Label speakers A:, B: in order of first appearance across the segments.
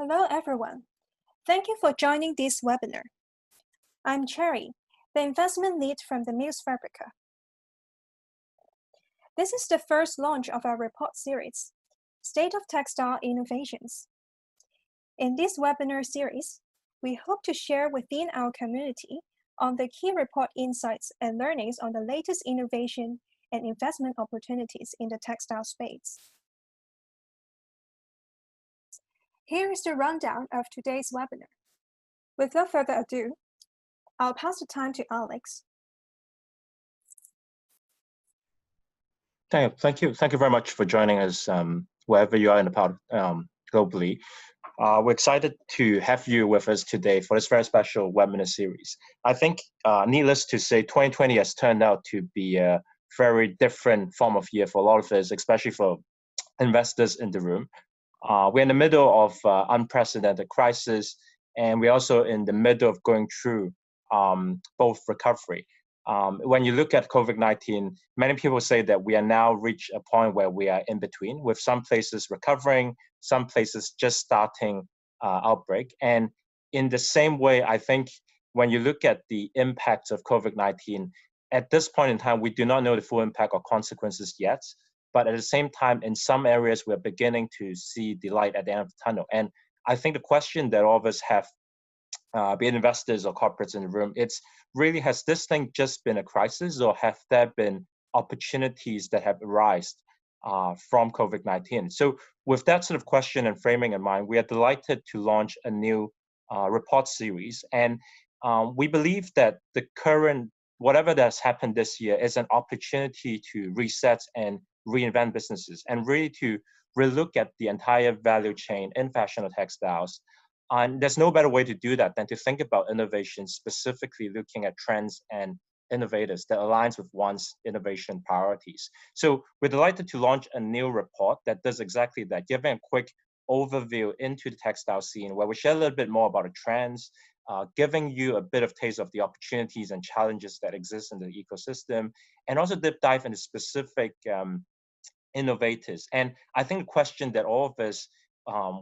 A: Hello, everyone. Thank you for joining this webinar. I'm Cherry, the investment lead from the Muse Fabrica. This is the first launch of our report series, State of Textile Innovations. In this webinar series, we hope to share within our community on the key report insights and learnings on the latest innovation and investment opportunities in the textile space. Here is the rundown of today's webinar. Without further ado, I'll pass the time to Alex.
B: Thank you very much for joining us wherever you are in the part globally. We're excited to have you with us today for this very special webinar series. I think, needless to say, 2020 has turned out to be a very different form of year for a lot of us, especially for investors in the room. We're in the middle of unprecedented crisis, and we're also in the middle of going through both recovery. When you look at COVID-19, many people say that we are now reached a point where we are in between, with some places recovering, some places just starting outbreak. And in the same way, I think when you look at the impacts of COVID-19, at this point in time, we do not know the full impact or consequences yet. But at the same time, in some areas, we're beginning to see the light at the end of the tunnel. And I think the question that all of us have, be it investors or corporates in the room, it's really, has this thing just been a crisis, or have there been opportunities that have arisen from COVID-19? So with that sort of question and framing in mind, we are delighted to launch a new report series. And we believe that the current, whatever that's happened this year, is an opportunity to reset and reinvent businesses, and really to relook at the entire value chain in fashion or textiles. And there's no better way to do that than to think about innovation, specifically looking at trends and innovators that aligns with one's innovation priorities. So we're delighted to launch a new report that does exactly that, giving a quick overview into the textile scene, where we share a little bit more about the trends, giving you a bit of taste of the opportunities and challenges that exist in the ecosystem, and also deep dive into specific innovators. And I think the question that all of us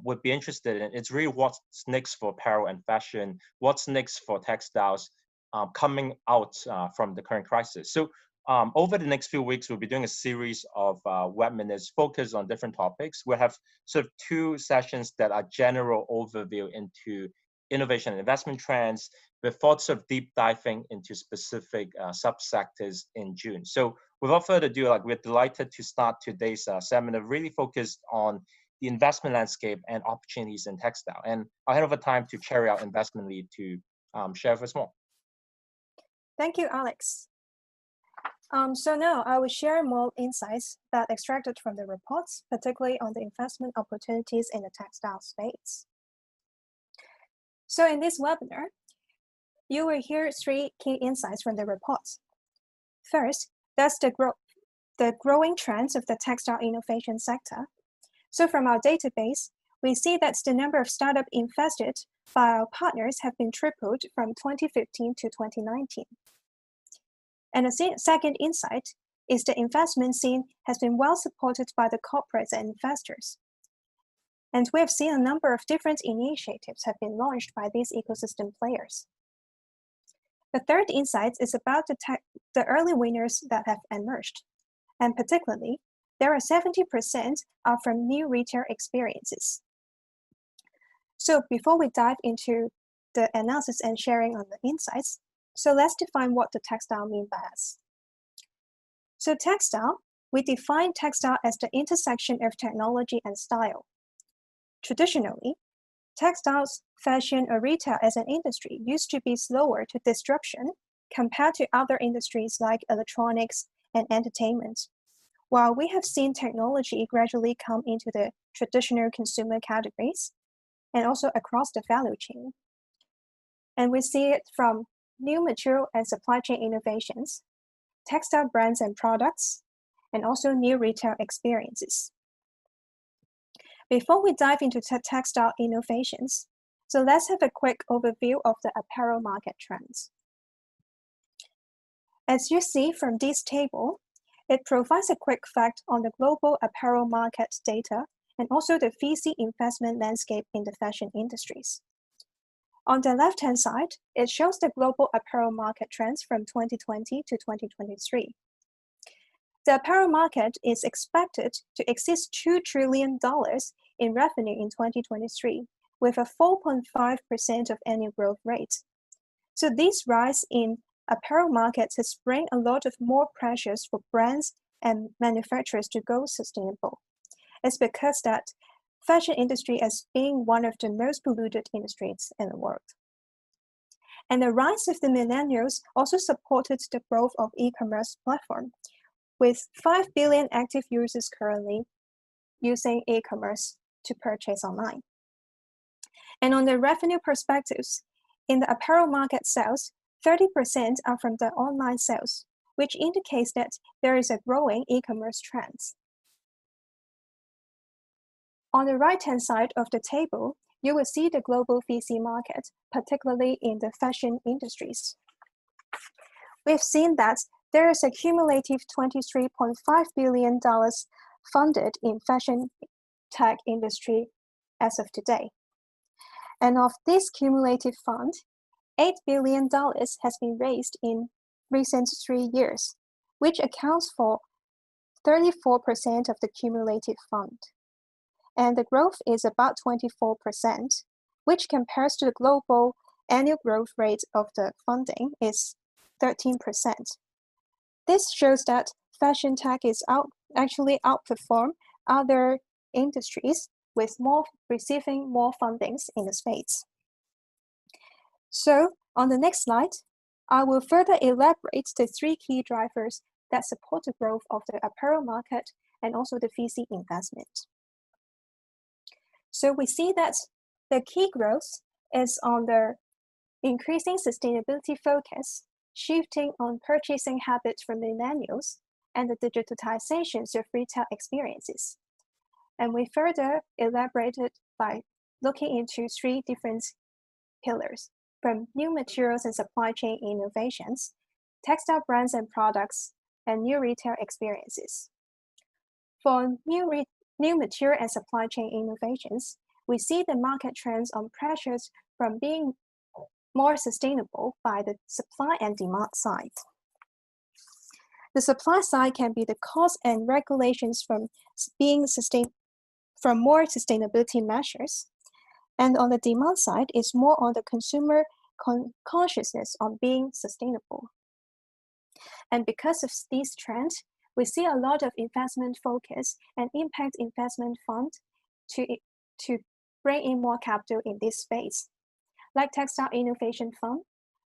B: would be interested in, it's really what's next for apparel and fashion, what's next for textiles coming out from the current crisis. So over the next few weeks, we'll be doing a series of webinars focused on different topics. We'll have sort of two sessions that are general overview into innovation and investment trends, before sort of deep diving into specific subsectors in June. So without further ado, we're delighted to start today's seminar, really focused on the investment landscape and opportunities in textile. And I'll hand over time to Cherry, our investment lead, to share with us more.
A: Thank you, Alex. So now I will share more insights that extracted from the reports, particularly on the investment opportunities in the textile space. So in this webinar, you will hear three key insights from the reports. First, that's the growing trends of the textile innovation sector. So from our database, we see that the number of startups invested by our partners have been tripled from 2015 to 2019. And the second insight is the investment scene has been well supported by the corporates and investors. And we have seen a number of different initiatives have been launched by these ecosystem players. The third insight is about the early winners that have emerged. And particularly, there are 70% are from new retail experiences. So before we dive into the analysis and sharing on the insights, so let's define what the textile means by us. So textile, we define textile as the intersection of technology and style. Traditionally, textiles, fashion, or retail as an industry used to be slower to disruption compared to other industries like electronics and entertainment, while we have seen technology gradually come into the traditional consumer categories and also across the value chain. And we see it from new material and supply chain innovations, textile brands and products, and also new retail experiences. Before we dive into textile innovations, so let's have a quick overview of the apparel market trends. As you see from this table, it provides a quick fact on the global apparel market data and also the VC investment landscape in the fashion industries. On the left-hand side, it shows the global apparel market trends from 2020 to 2023. The apparel market is expected to exceed $2 trillion in revenue in 2023, with a 4.5% of annual growth rate. So this rise in apparel markets has bring a lot of more pressures for brands and manufacturers to go sustainable. It's because that fashion industry as being one of the most polluted industries in the world. And the rise of the millennials also supported the growth of e-commerce platform, with 5 billion active users currently using e-commerce to purchase online. And on the revenue perspectives, in the apparel market sales, 30% are from the online sales, which indicates that there is a growing e-commerce trend. On the right-hand side of the table, you will see the global VC market, particularly in the fashion industries. We've seen that there is a cumulative $23.5 billion funded in fashion tech industry as of today. And of this cumulative fund, $8 billion has been raised in recent 3 years, which accounts for 34% of the cumulative fund. And the growth is about 24%, which compares to the global annual growth rate of the funding is 13%. This shows that fashion tech is actually outperform other industries with receiving more fundings in the space. So on the next slide, I will further elaborate the 3 key drivers that support the growth of the apparel market and also the VC investment. So we see that the key growth is on the increasing sustainability focus, shifting on purchasing habits from millennials, and the digitalizations of retail experiences. And we further elaborated by looking into 3 different pillars, from new materials and supply chain innovations, textile brands and products, and new retail experiences. For new material and supply chain innovations, we see the market trends on pressures from being more sustainable by the supply and demand side. The supply side can be the cost and regulations from more sustainability measures. And on the demand side, it's more on the consumer consciousness on being sustainable. And because of these trends, we see a lot of investment focus and impact investment fund to bring in more capital in this space, like Textile Innovation Fund,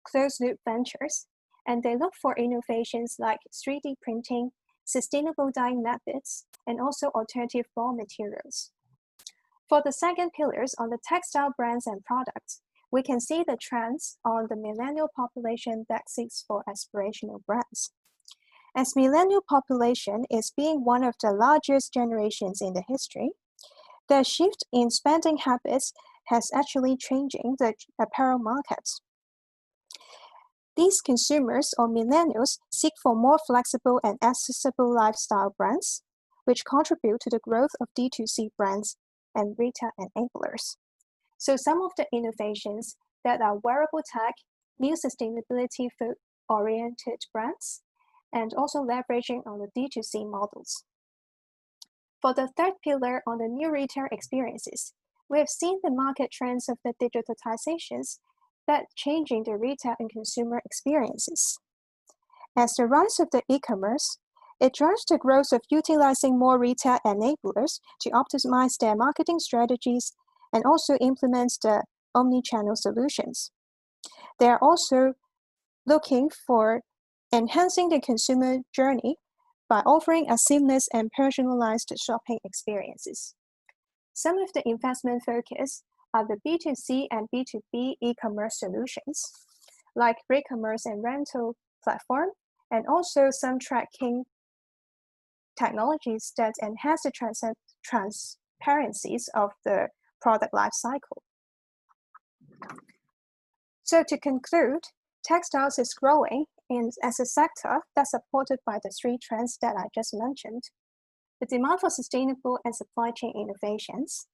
A: Closed Loop Ventures, and they look for innovations like 3D printing, sustainable dyeing methods, and also alternative raw materials. For the second pillars on the textile brands and products, we can see the trends on the millennial population that seeks for aspirational brands. As millennial population is being one of the largest generations in the history, the shift in spending habits has actually changing the apparel markets. These consumers or millennials seek for more flexible and accessible lifestyle brands, which contribute to the growth of D2C brands and retail enablers. So some of the innovations that are wearable tech, new sustainability food-oriented brands, and also leveraging on the D2C models. For the third pillar on the new retail experiences, we have seen the market trends of the digitalizations that changing the retail and consumer experiences. As the rise of the e-commerce, it drives the growth of utilizing more retail enablers to optimize their marketing strategies and also implement the omni-channel solutions. They are also looking for enhancing the consumer journey by offering a seamless and personalized shopping experiences. Some of the investment focus are the B2C and B2B e-commerce solutions, like re-commerce and rental platform, and also some tracking technologies that enhance the transparencies of the product life cycle. So to conclude, textiles is growing as a sector that's supported by the 3 trends that I just mentioned. the demand for sustainable and supply chain innovations,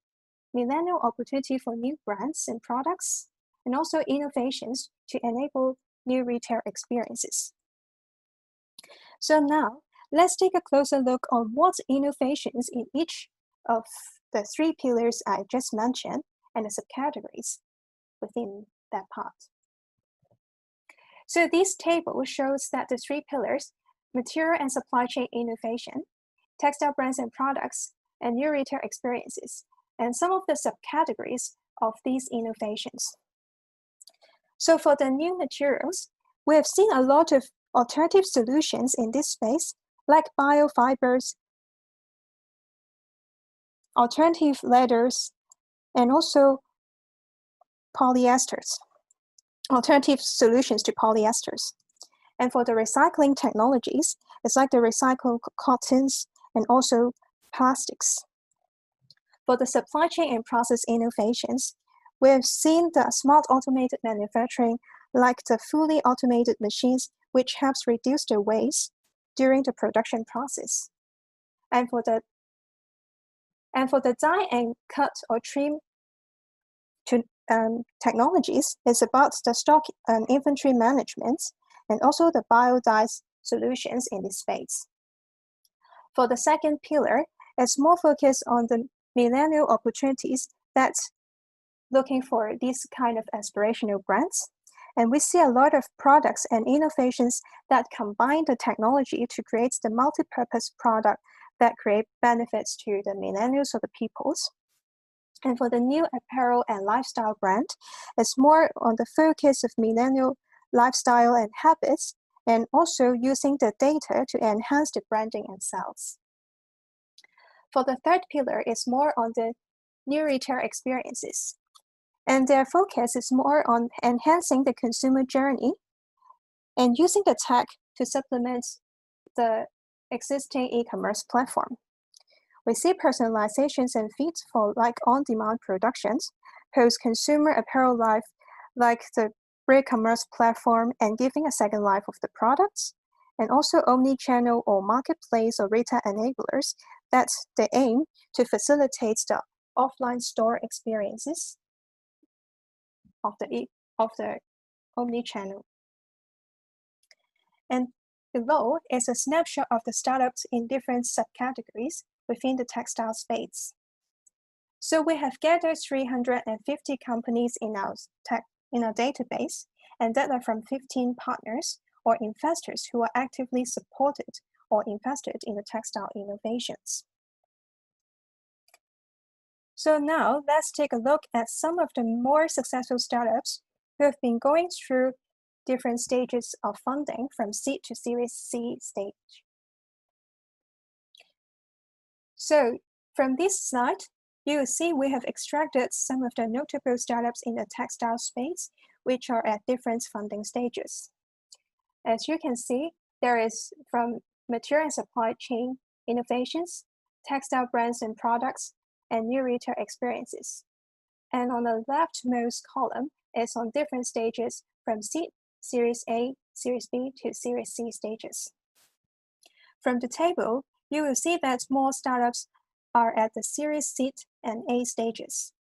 A: millennial opportunity for new brands and products, and also innovations to enable new retail experiences. So now, let's take a closer look on what innovations in each of the three pillars I just mentioned and the subcategories within that part. So this table shows that the three pillars, material and supply chain innovation, textile brands and products, and new retail experiences, and some of the subcategories of these innovations. So for the new materials, we have seen a lot of alternative solutions in this space, like biofibers, alternative leathers, and also polyesters, alternative solutions to polyesters. And for the recycling technologies, it's like the recycled cottons and also plastics. For the supply chain and process innovations, we have seen the smart automated manufacturing, like the fully automated machines, which helps reduce the waste during the production process. And for the die and cut or trim technologies, it's about the stock and inventory management and also the bio-dyes solutions in this space. For the second pillar, it's more focused on the millennial opportunities that's looking for these kind of aspirational brands. And we see a lot of products and innovations that combine the technology to create the multi-purpose product that create benefits to the millennials or the peoples. And for the new apparel and lifestyle brand, it's more on the focus of millennial lifestyle and habits, and also using the data to enhance the branding and sales. For the third pillar, it's more on the new retail experiences. And their focus is more on enhancing the consumer journey and using the tech to supplement the existing e-commerce platform. We see personalizations and feeds for like on-demand productions, post-consumer apparel life, like the e-commerce platform and giving a second life of the products, and also omni-channel or marketplace or retail enablers. That's the aim to facilitate the offline store experiences of the omni-channel. And below is a snapshot of the startups in different subcategories within the textile space. So we have gathered 350 companies in our database, and that are from 15 partners or investors who are actively supported or invested in the textile innovations. So now let's take a look at some of the more successful startups who have been going through different stages of funding from seed to Series C stage. So from this slide, you will see we have extracted some of the notable startups in the textile space, which are at different funding stages. As you can see, there is from material and supply chain innovations, textile brands and products, and new retail experiences. And on the leftmost column is on different stages from seed, Series A, Series B to Series C stages. From the table, you will see that more startups are at the Series C and A stages.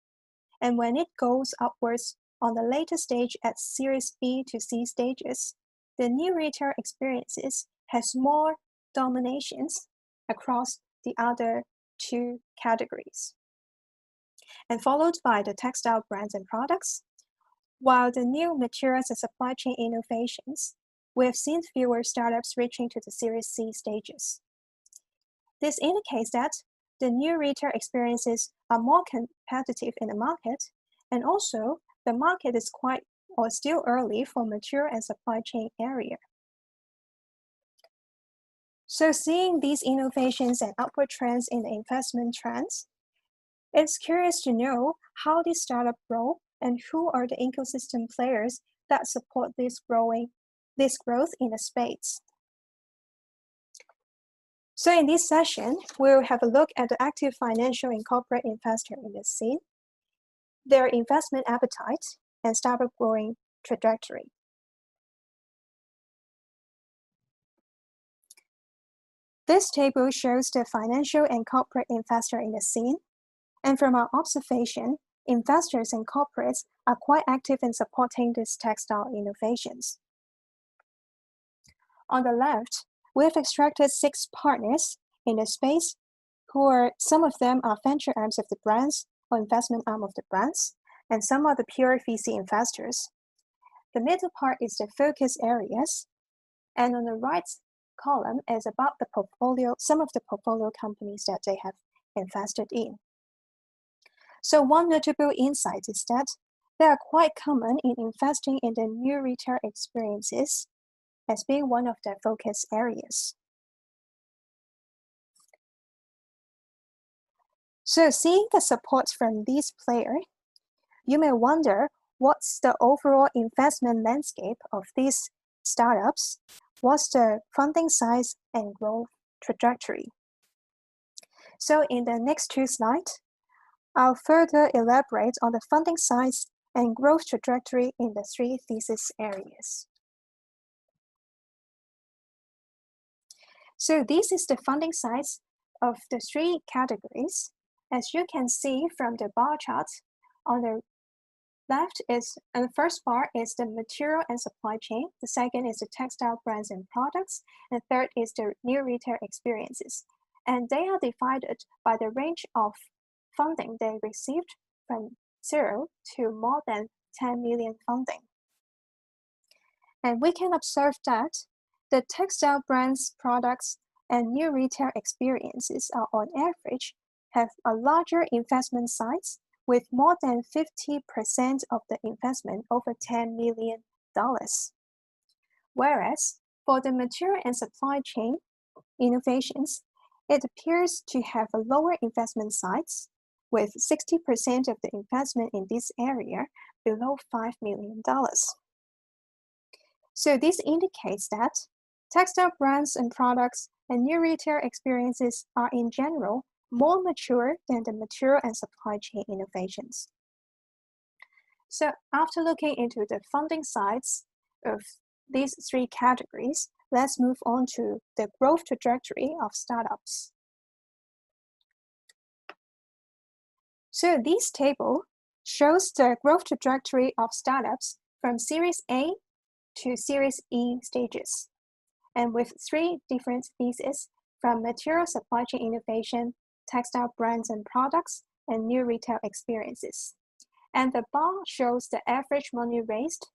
A: And when it goes upwards on the later stage at Series B to C stages, the new retail experiences has more dominations across the other two categories, and followed by the textile brands and products. While the new materials and supply chain innovations, we have seen fewer startups reaching to the Series C stages. This indicates that the new retail experiences are more competitive in the market, and also the market is quite or still early for material and supply chain area. So seeing these innovations and upward trends in the investment trends, it's curious to know how these startups grow and who are the ecosystem players that support this growth in the space. So in this session, we'll have a look at the active financial and corporate investor in this scene, their investment appetite, and startup growing trajectory. This table shows the financial and corporate investor in the scene, and from our observation, investors and corporates are quite active in supporting these textile innovations. On the left, we have extracted 6 partners in the space some of them are venture arms of the brands or investment arm of the brands, and some are the pure VC investors. The middle part is the focus areas, and on the right column is about the portfolio, some of the portfolio companies that they have invested in. So one notable insight is that they are quite common in investing in the new retail experiences as being one of their focus areas. So seeing the support from these players, you may wonder what's the overall investment landscape of these startups, what's the funding size and growth trajectory. So in the next 2 slides, I'll further elaborate on the funding size and growth trajectory in the 3 thesis areas. So this is the funding size of the 3 categories. As you can see from the bar chart, on the left and the first bar is the material and supply chain, the second is the textile brands and products, and third is the new retail experiences. And they are divided by the range of funding they received from 0 to more than 10 million funding. And we can observe that the textile brands, products, and new retail experiences are on average have a larger investment size with more than 50% of the investment over $10 million. Whereas for the material and supply chain innovations, it appears to have a lower investment size with 60% of the investment in this area below $5 million. So this indicates that textile brands and products and new retail experiences are in general more mature than the material and supply chain innovations. So after looking into the funding sides of these 3 categories, let's move on to the growth trajectory of startups. So this table shows the growth trajectory of startups from Series A to Series E stages, and with 3 different theses from material supply chain innovation, textile brands and products, and new retail experiences. And the bar shows the average money raised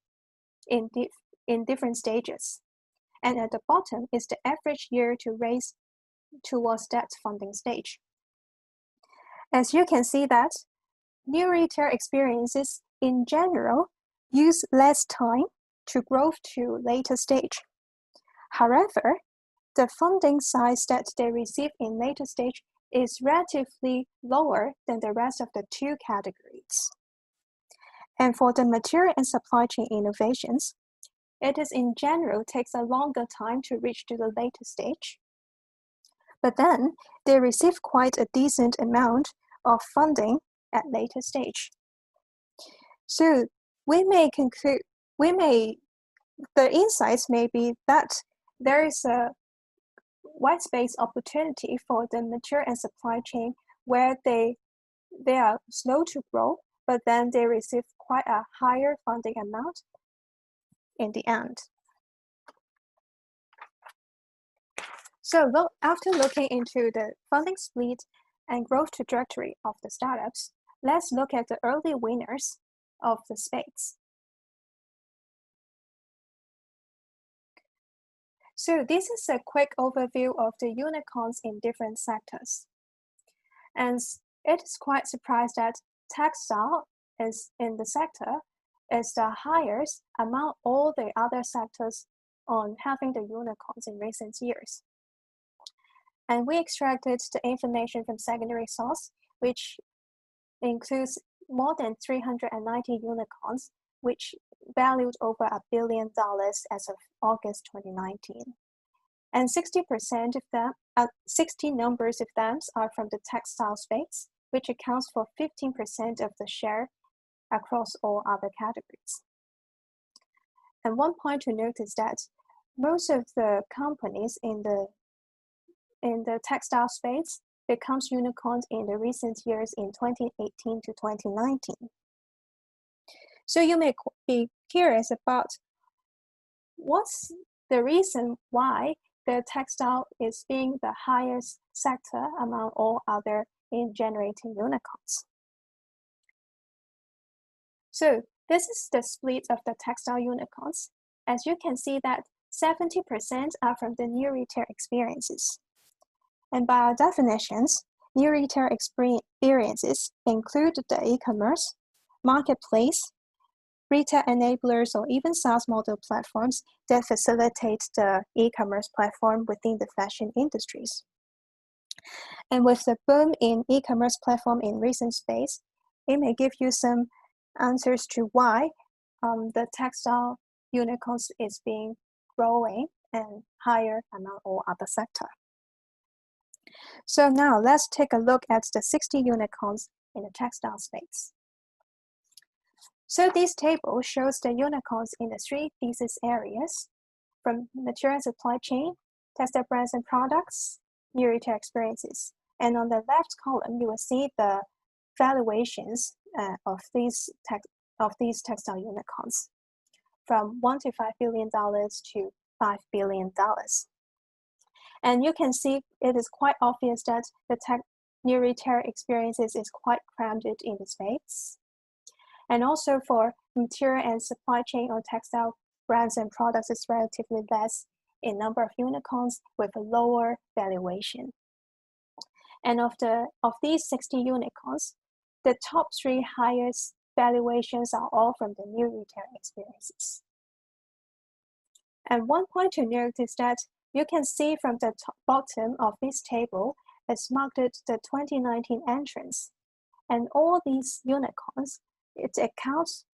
A: in different stages. And at the bottom is the average year to raise towards that funding stage. As you can see that new retail experiences in general use less time to grow to later stage. However, the funding size that they receive in later stage is relatively lower than the rest of the 2 categories. And for the material and supply chain innovations, it is in general takes a longer time to reach to the later stage. But then they receive quite a decent amount of funding at later stage. So we may conclude, the insights may be that there is a white space opportunity for the material and supply chain where they are slow to grow, but then they receive quite a higher funding amount in the end. So after looking into the funding split and growth trajectory of the startups, let's look at the early winners of the space. So this is a quick overview of the unicorns in different sectors. And it is quite surprised that textile is in the sector is the highest among all the other sectors on having the unicorns in recent years. And we extracted the information from secondary source, which includes more than 390 unicorns, which valued over $1 billion as of August 2019. And 60% of them, 60 numbers of them are from the textile space, which accounts for 15% of the share across all other categories. And one point to note is that most of the companies in the in the textile space becomes unicorns in the recent years in 2018 to 2019. So you may be curious about what's the reason why the textile is being the highest sector among all other in generating unicorns. So this is the split of the textile unicorns. As you can see that 70% are from the new retail experiences. And by our definitions, new retail experiences include the e-commerce, marketplace, retail enablers, or even SaaS model platforms that facilitate the e-commerce platform within the fashion industries. And with the boom in e-commerce platform in recent space, it may give you some answers to why the textile unicorns is being growing and higher among all other sector. So now let's take a look at the 60 unicorns in the textile space. So this table shows the unicorns in the three thesis areas, from material and supply chain, textile brands and products, new retail experiences. And on the left column, you will see the valuations of these textile unicorns, from $1 to $5 billion to $5 billion. And you can see it is quite obvious that the new retail experiences is quite crowded in the space. And also for material and supply chain or textile brands and products is relatively less in number of unicorns with a lower valuation. And of these 60 unicorns, the top 3 highest valuations are all from the new retail experiences. And one point to note is that you can see from the bottom of this table is marked the 2019 entrants. And all these unicorns, it accounts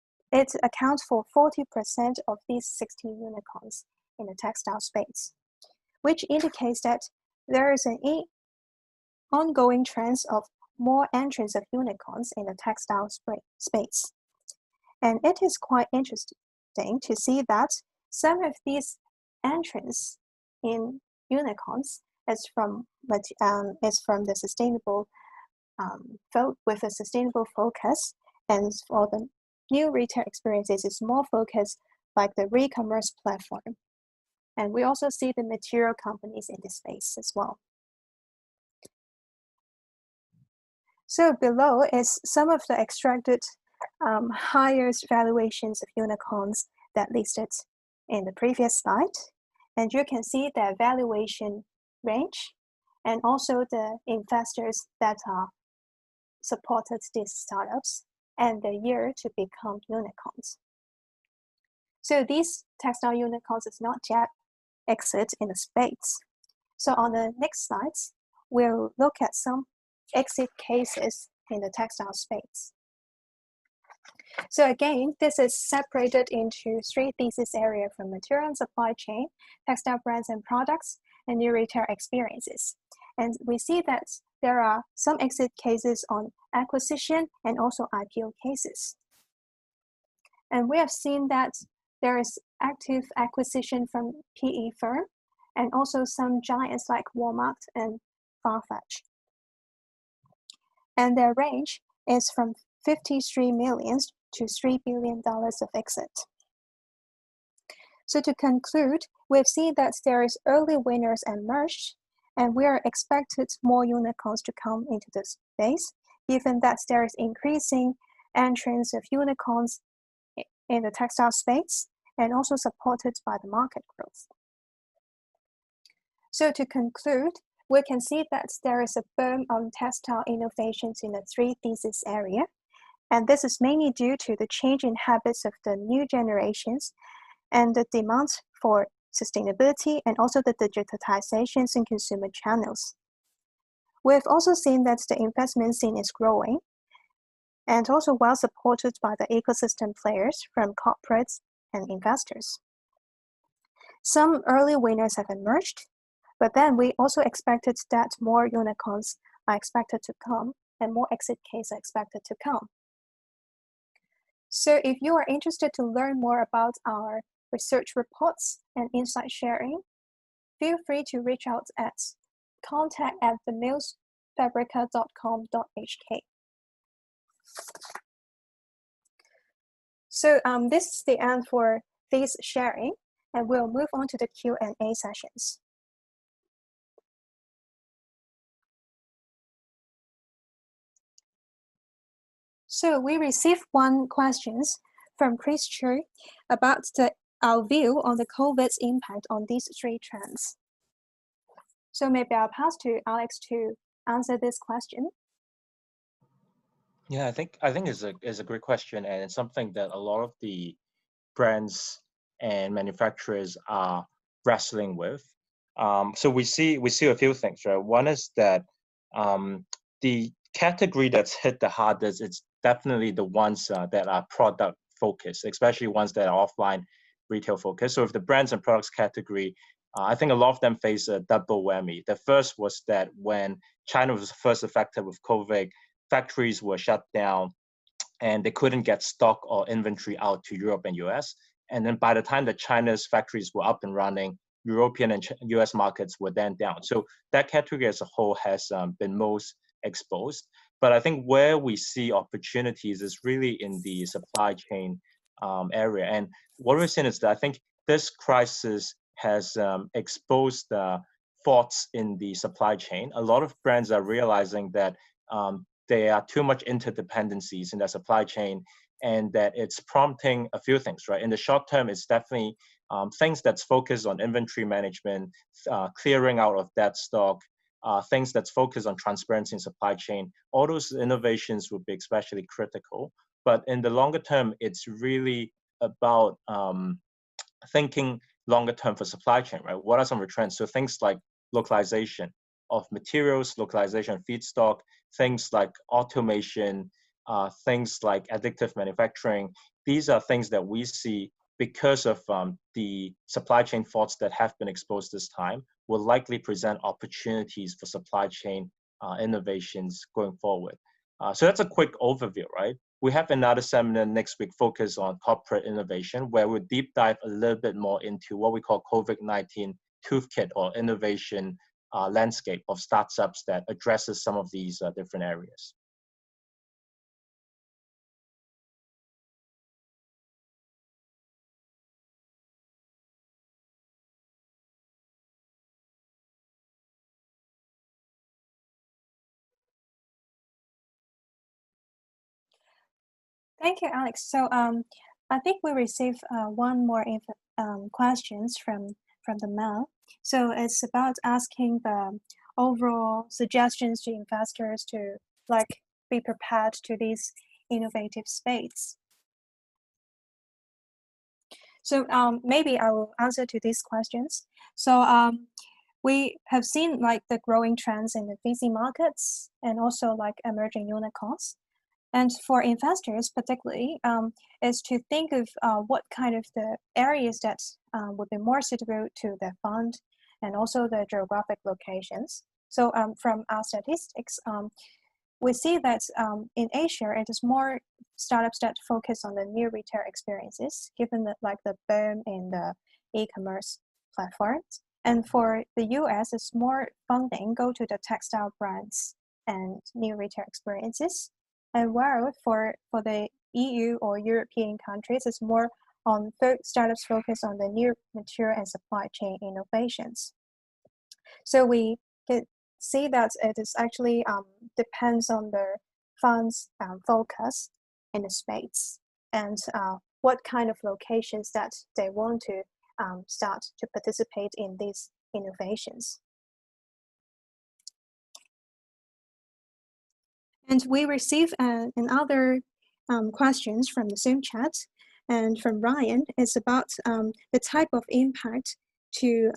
A: for 40% of these 60 unicorns in the textile space, which indicates that there is an ongoing trend of more entrants of unicorns in the textile space. And it is quite interesting to see that some of these entrants in unicorns is from the sustainable with a sustainable focus, and for the new retail experiences is more focused like the e-commerce platform. And we also see the material companies in this space as well. So below is some of the extracted highest valuations of unicorns that listed in the previous slide. And you can see the valuation range and also the investors that are supported these startups and the year to become unicorns. So these textile unicorns is not yet exit in the space. So on the next slides, we'll look at some exit cases in the textile space. So again, this is separated into 3 thesis areas from material and supply chain, textile brands and products, and new retail experiences. And we see that there are some exit cases on acquisition and also IPO cases. And we have seen that there is active acquisition from PE firm and also some giants like Walmart and Farfetch. And their range is from 53 million to $3 billion of exit. So to conclude, we've seen that there is early winners emerged, and we are expected more unicorns to come into this space, given that there is increasing entrance of unicorns in the textile space, and also supported by the market growth. So to conclude, we can see that there is a boom on textile innovations in the 3 thesis area, and this is mainly due to the change in habits of the new generations and the demands for sustainability and also the digitizations in consumer channels. We've also seen that the investment scene is growing and also well supported by the ecosystem players from corporates and investors. Some early winners have emerged, but then we also expected that more unicorns are expected to come and more exit cases are expected to come. So if you are interested to learn more about our research reports and insight sharing, feel free to reach out at contact@themillsfabrica.com.hk. So this is the end for this sharing, and we'll move on to the Q&A sessions. So we received one questions from Chris Chu about our view on the COVID's impact on these three trends. So maybe I'll pass to Alex to answer this question.
B: Yeah, I think it's a great question, and it's something that a lot of the brands and manufacturers are wrestling with. So we see a few things, right? One is that the category that's hit the hardest, it's definitely the ones that are product focused, especially ones that are offline retail focused. So if the brands and products category, I think a lot of them face a double whammy. The first was that when China was first affected with COVID, factories were shut down and they couldn't get stock or inventory out to Europe and US. And then by the time that China's factories were up and running, European and US markets were then down. So that category as a whole has been most exposed. But I think where we see opportunities is really in the supply chain area. And what we're seeing is that I think this crisis has exposed faults in the supply chain. A lot of brands are realizing that there are too much interdependencies in their supply chain, and that it's prompting a few things, right? In the short term, it's definitely things that's focused on inventory management, clearing out of that stock, things that's focused on transparency in supply chain. All those innovations would be especially critical. But in the longer term, it's really about thinking longer term for supply chain, right? What are some of the trends? So things like localization of materials, localization of feedstock, things like automation, things like additive manufacturing. These are things that we see because of the supply chain faults that have been exposed this time will likely present opportunities for supply chain innovations going forward. So that's a quick overview, right? We have another seminar next week focused on corporate innovation, where we'll deep dive a little bit more into what we call COVID-19 toolkit or innovation landscape of startups that addresses some of these different areas.
A: Thank you, Alex. So I think we received one more questions from the mail. So it's about asking the overall suggestions to investors to be prepared to these innovative space. So maybe I will answer to these questions. So we have seen the growing trends in the VC markets and also emerging unicorns. And for investors particularly, is to think of what kind of the areas that would be more suitable to the fund and also the geographic locations. So from our statistics, we see that in Asia, it is more startups that focus on the new retail experiences, given that the boom in the e-commerce platforms. And for the US, it's more funding go to the textile brands and new retail experiences. And while for the EU or European countries, it's more on startups focus on the new material and supply chain innovations. So we can see that it is actually depends on the fund's focus in the space and what kind of locations that they want to start to participate in these innovations. And we receive another questions from the Zoom chat, and from Ryan. It's about the type of impact to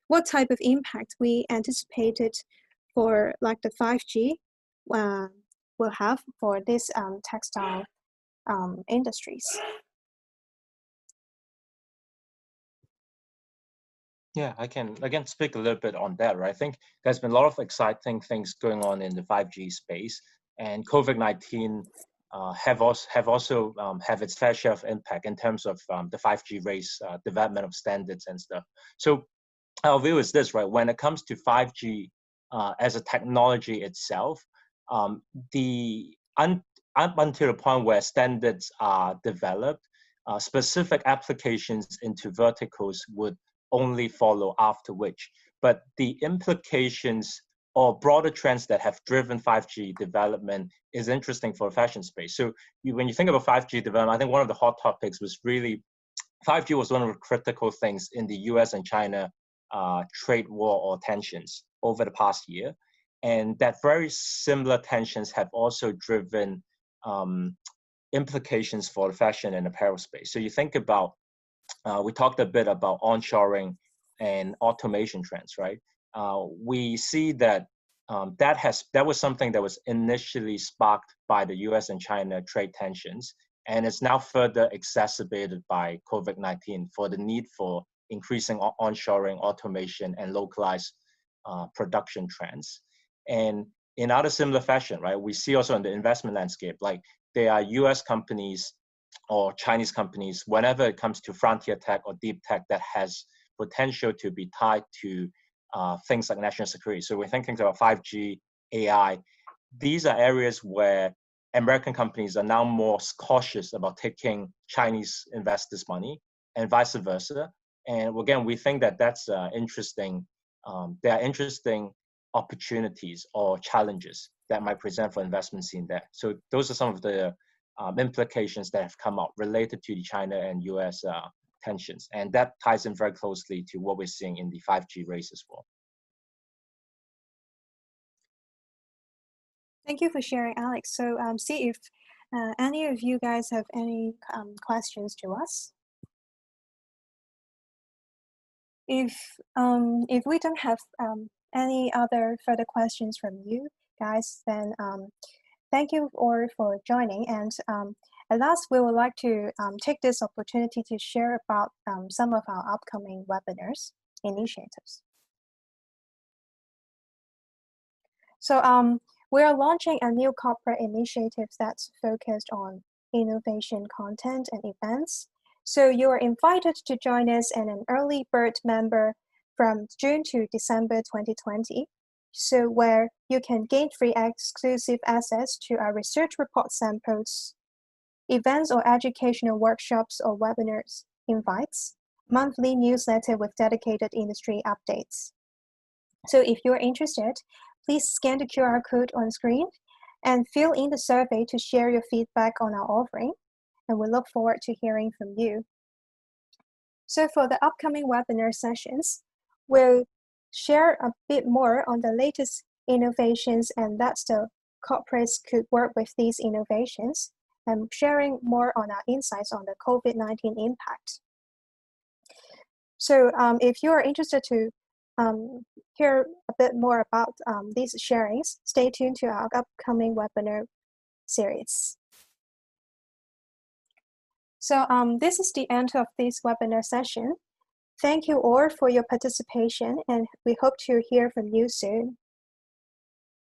A: what type of impact we anticipated for the 5G will have for this textile industries.
B: Yeah, I can again speak a little bit on that, right? I think there's been a lot of exciting things going on in the 5G space, and COVID-19 have also have its fair share of impact in terms of the 5G race, development of standards and stuff. So our view is this, right? When it comes to 5G as a technology itself, the up until the point where standards are developed, specific applications into verticals would only follow after which. But the implications or broader trends that have driven 5G development is interesting for the fashion space. So when you think about 5G development, I think one of the hot topics was really 5G was one of the critical things in the US and China trade war or tensions over the past year. And that very similar tensions have also driven implications for the fashion and apparel space. So you think about, we talked a bit about onshoring and automation trends, right? We see that that was something that was initially sparked by the US and China trade tensions, and it's now further exacerbated by COVID-19 for the need for increasing onshoring, automation, and localized production trends. And in other similar fashion, right, we see also in the investment landscape, like there are US companies or Chinese companies, whenever it comes to frontier tech or deep tech that has potential to be tied to things like national security. So we're thinking about 5G, AI. These are areas where American companies are now more cautious about taking Chinese investors' money and vice versa. And again, we think that that's interesting. There are interesting opportunities or challenges that might present for investment scene there. So those are some of the implications that have come out related to the China and US tensions. And that ties in very closely to what we're seeing in the 5G race as well.
A: Thank you for sharing, Alex. So see if any of you guys have any questions to us. If we don't have any other further questions from you guys, then thank you all for joining. And at last, we would like to take this opportunity to share about some of our upcoming webinars initiatives. So we are launching a new corporate initiative that's focused on innovation content and events. So you are invited to join us as an early bird member from June to December 2020. So where you can gain free exclusive access to our research report samples, events or educational workshops or webinars invites, monthly newsletter with dedicated industry updates. So if you're interested, please scan the QR code on screen and fill in the survey to share your feedback on our offering, and we look forward to hearing from you. So for the upcoming webinar sessions, we'll share a bit more on the latest innovations and that's the corporates could work with these innovations, and sharing more on our insights on the COVID-19 impact. So if you are interested to hear a bit more about these sharings, stay tuned to our upcoming webinar series. So this is the end of this webinar session. Thank you all for your participation, and we hope to hear from you soon.